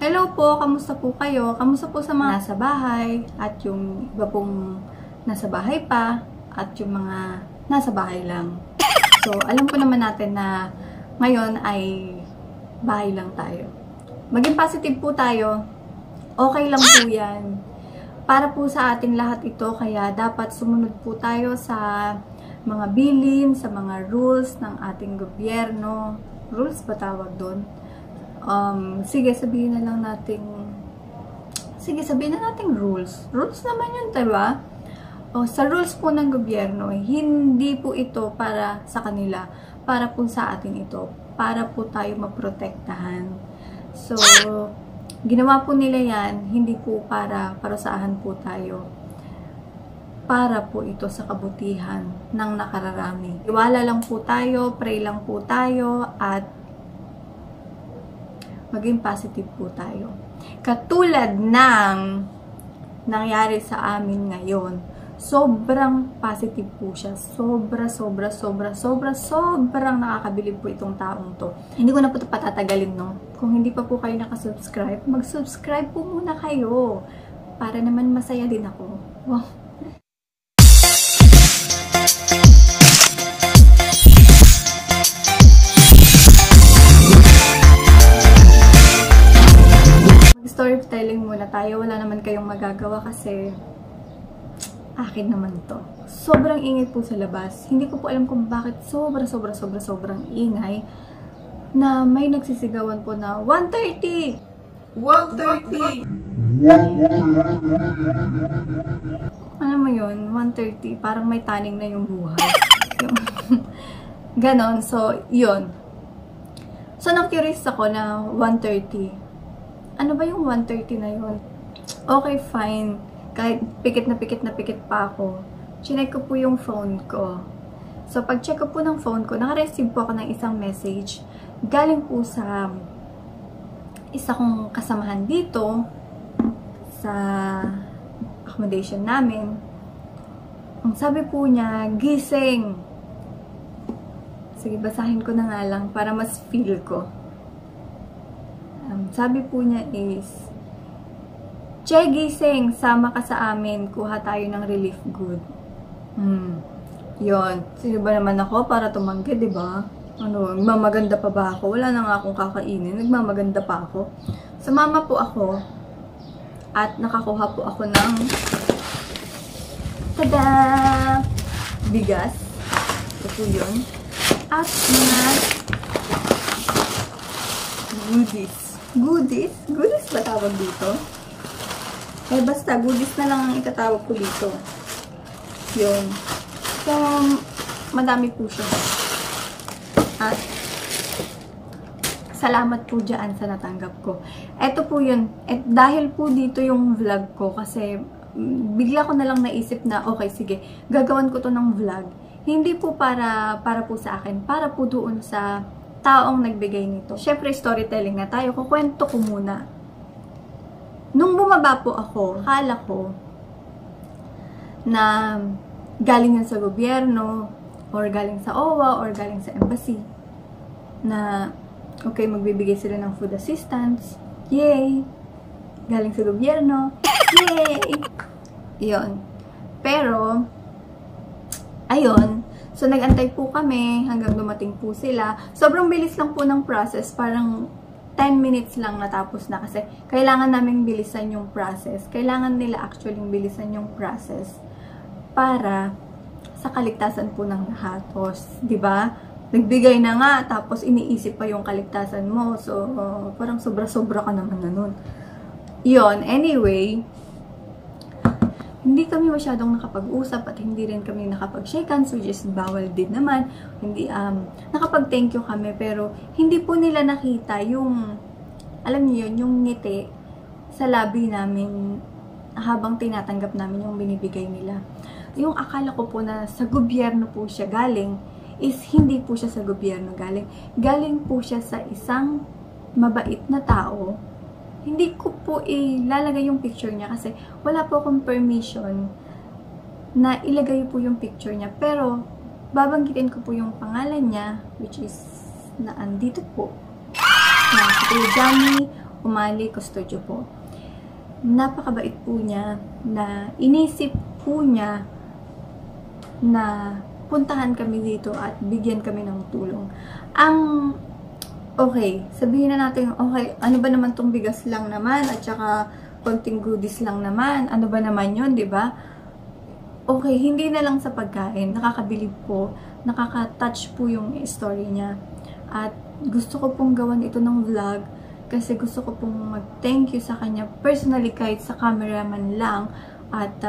Hello po, kamusta po kayo? Kamusta po sa mga nasa bahay at yung iba pong nasa bahay pa at yung mga nasa bahay lang. So, alam po naman natin na ngayon ay bahay lang tayo. Maging positive po tayo. Okay lang po yan. Para po sa ating lahat ito, kaya dapat sumunod po tayo sa mga bilin, sa mga rules ng ating gobyerno. Rules ba tawag doon? Sige, sabihin na natin rules. Rules naman yun, diba? Sa rules po ng gobyerno, hindi po ito para sa kanila. Para po sa atin ito. Para po tayo maprotektahan. So, ginawa po nila yan, hindi po para parusahan po tayo. Para po ito sa kabutihan ng nakararami. Iwala lang po tayo, pray lang po tayo, at maging positive po tayo. Katulad ng nangyari sa amin ngayon, sobrang positive po siya. Sobrang nakakabilib po itong taong to. Hindi ko na po ito patatagalin, no? Kung hindi pa po kayo nakasubscribe, mag-subscribe po muna kayo. Para naman masaya din ako. Wow! Storytelling muna tayo. Wala naman kayong magagawa kasi akin naman to. Sobrang ingay po sa labas. Hindi ko po alam kung bakit sobrang ingay na may nagsisigawan po na 1:30! 1:30! Ano mo yun? 1:30. Parang may taning na yung buhay. Ganon. So, yun. So, na-curious ako na 1:30. Ano ba yung 1:30 na yun? Okay, fine. Kahit pikit pa ako. Chinek ko po yung phone ko. So, pag-check ko po ng phone ko, naka-receive po ako ng isang message. Galing po sa isa kong kasamahan dito sa accommodation namin. Ang sabi po niya, gising! Sige, basahin ko na nga lang para mas feel ko. Sabi po niya is, Che, gising, sama ka sa amin, kuha tayo ng relief good. Yun. Sino ba naman ako para tumanggi, diba? Ano, nagmamaganda pa ba ako? Wala na nga akong kakainin, nagmamaganda pa ako. Sumama po ako, at nakakuha po ako ng tada! Bigas. Ito po yun. At mga goodies. Goodies ba tawag dito? Basta, goodies na lang ang itatawag ko dito. Yun. So, madami po siya. At, salamat po dyan sa natanggap ko. Eto po yun. At dahil po dito yung vlog ko, kasi bigla ko na lang naisip na, okay, sige, gagawan ko to ng vlog. Hindi po para po sa akin, para po doon sa taong nagbigay nito. Syempre, storytelling na tayo. Kukwento ko muna. Nung bumaba po ako, akala ko na galing yan sa gobyerno, or galing sa OWA, or galing sa embassy, na, okay, magbibigay sila ng food assistance. Yay! Galing sa gobyerno. Yay! Yun. Pero, ayun, so, nag-antay po kami hanggang dumating po sila. Sobrang bilis lang po ng process. Parang 10 minutes lang natapos na kasi kailangan naming bilisan yung process. Kailangan nila actually bilisan yung process para sa kaligtasan po ng lahat. O, diba? Nagbigay na nga, tapos iniisip pa yung kaligtasan mo. So, parang sobra-sobra ka naman na nun. Yun, anyway, hindi kami masyadong nakapag-usap at hindi rin kami nakapag-shake hands, which is bawal din naman. Hindi, nakapag-thank you kami, pero hindi po nila nakita yung, alam niyo yun, yung ngiti sa labi namin habang tinatanggap namin yung binibigay nila. Yung akala ko po na sa gobyerno po siya galing, is hindi po siya sa gobyerno galing. Galing po siya sa isang mabait na tao. Hindi ko po ilalagay yung picture niya kasi wala po akong permission na ilagay po yung picture niya. Pero, babanggitin ko po yung pangalan niya, which is na andito po. Na si Johnny Umali Custodio po. Napakabait po niya na inisip po niya na puntahan kami dito at bigyan kami ng tulong. Okay, sabihin na natin, okay, ano ba naman tong bigas lang naman at saka konting goodies lang naman, ano ba naman yun, di ba? Okay, hindi na lang sa pagkain, nakakabilib po, nakaka-touch po yung story niya. At gusto ko pong gawan ito ng vlog kasi gusto ko pong mag-thank you sa kanya personally kahit sa cameraman lang. At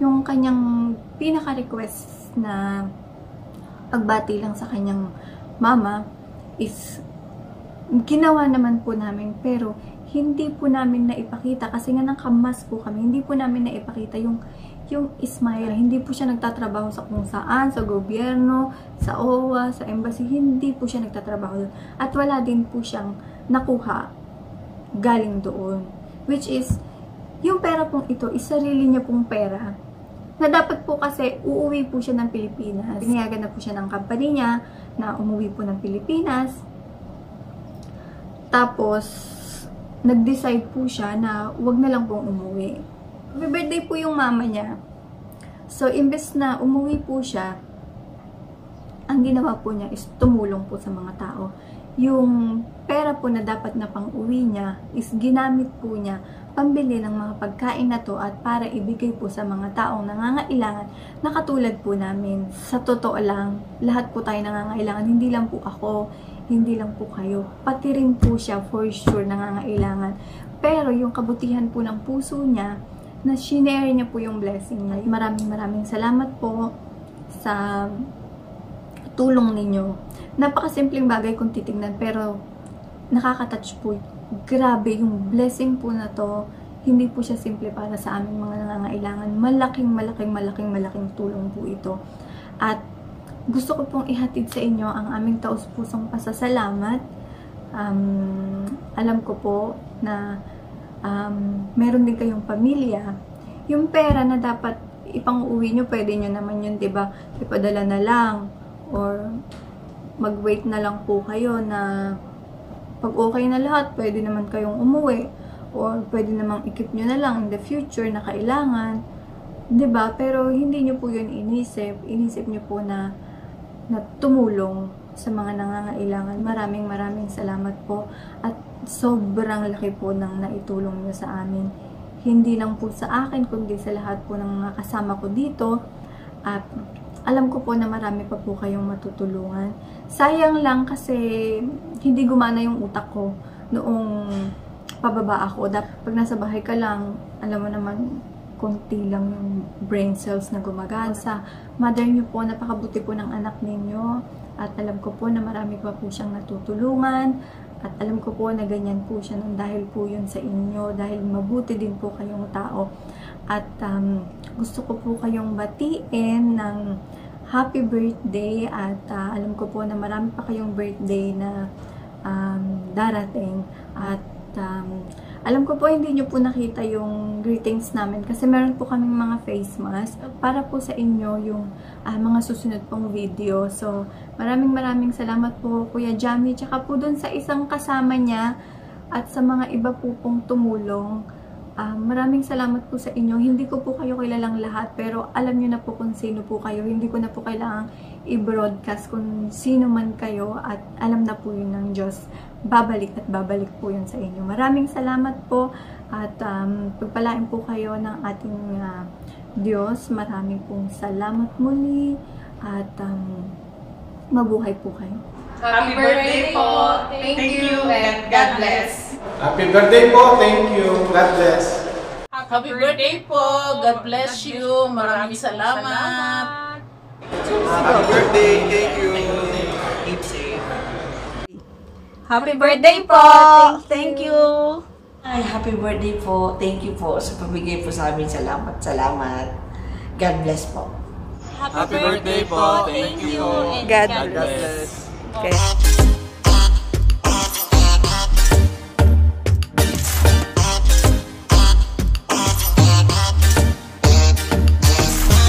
yung kanyang pinaka-request na pagbati lang sa kanyang mama is ginawa naman po namin, pero hindi po namin naipakita kasi nga nakamas po kami, hindi po namin naipakita yung smile. Hindi po siya nagtatrabaho sa kung saan, sa gobyerno, sa OWA, sa embassy, hindi po siya nagtatrabaho doon. At wala din po siyang nakuha galing doon. Which is, yung pera pong ito, is sarili niya pong pera. Na dapat po kasi uuwi po siya ng Pilipinas. Pinayagan na po siya ng company niya na umuwi po ng Pilipinas. Tapos, nag-decide po siya na wag na lang pong umuwi. Happy birthday po yung mama niya. So, imbes na umuwi po siya, ang ginawa po niya is tumulong po sa mga tao. Yung pera po na dapat na pang-uwi niya is ginamit po niya pambili ng mga pagkain na to at para ibigay po sa mga taong nangangailangan na katulad po namin. Sa totoo lang, lahat po tayo nangangailangan. Hindi lang po ako, hindi lang po kayo. Pati rin po siya for sure nangangailangan. Pero yung kabutihan po ng puso niya, na shinare niya po yung blessing niya. Maraming salamat po sa tulong ninyo. Napakasimpleng bagay kung titignan, pero nakaka-touch po. Grabe, yung blessing po na to, hindi po siya simple para sa aming mga nangangailangan. Malaking tulong po ito. At gusto ko pong ihatid sa inyo ang aming taus-pusong pasasalamat. Alam ko po na meron din kayong pamilya. Yung pera na dapat ipang-uwi nyo, pwede nyo naman yun, diba? Ipadala na lang. Or mag-wait na lang po kayo na pag okay na lahat, pwede naman kayong umuwi. Or pwede namang ikip nyo na lang in the future na kailangan. Diba? Pero hindi nyo po yun inisip. Inisip nyo po na tumulong sa mga nangangailangan. Maraming salamat po. At sobrang laki po ng naitulong nyo sa amin. Hindi lang po sa akin, kundi sa lahat po ng mga kasama ko dito. At alam ko po na marami pa po kayong matutulungan. Sayang lang kasi hindi gumana yung utak ko noong pababa ako. Pag nasa bahay ka lang, alam mo naman, konti lang yung brain cells na gumagana. Sa mother nyo po, napakabuti po ng anak ninyo. At alam ko po na marami pa po siyang natutulungan. At alam ko po na ganyan po siya nang dahil po yun sa inyo. Dahil mabuti din po kayong tao. At gusto ko po kayong batiin ng happy birthday. At alam ko po na marami pa kayong birthday na darating. At alam ko po hindi nyo po nakita yung greetings namin kasi meron po kaming mga face mask para po sa inyo yung mga susunod pong video. So, maraming salamat po Kuya Jamie, tsaka po dun sa isang kasama niya at sa mga iba po pong tumulong. Maraming salamat po sa inyo. Hindi ko po kayo kilalang lahat, pero alam nyo na po kung sino po kayo. Hindi ko na po kailangang i-broadcast kung sino man kayo at alam na po yun ng Diyos. Babalik at babalik po yun sa inyo. Maraming salamat po at pagpalain po kayo ng ating Diyos. Maraming pong salamat muli at mabuhay po kayo. Happy birthday po! Thank you and God bless! Happy birthday po! Thank you! God bless! Happy birthday po! God bless you! Maraming salamat! Happy birthday! Thank you! Keep safe! Happy birthday po! Thank you! Ay, happy birthday po. Thank you po sa pamigay po sa amin. Salamat. God bless po. Happy birthday po! Thank you! God bless. Okay.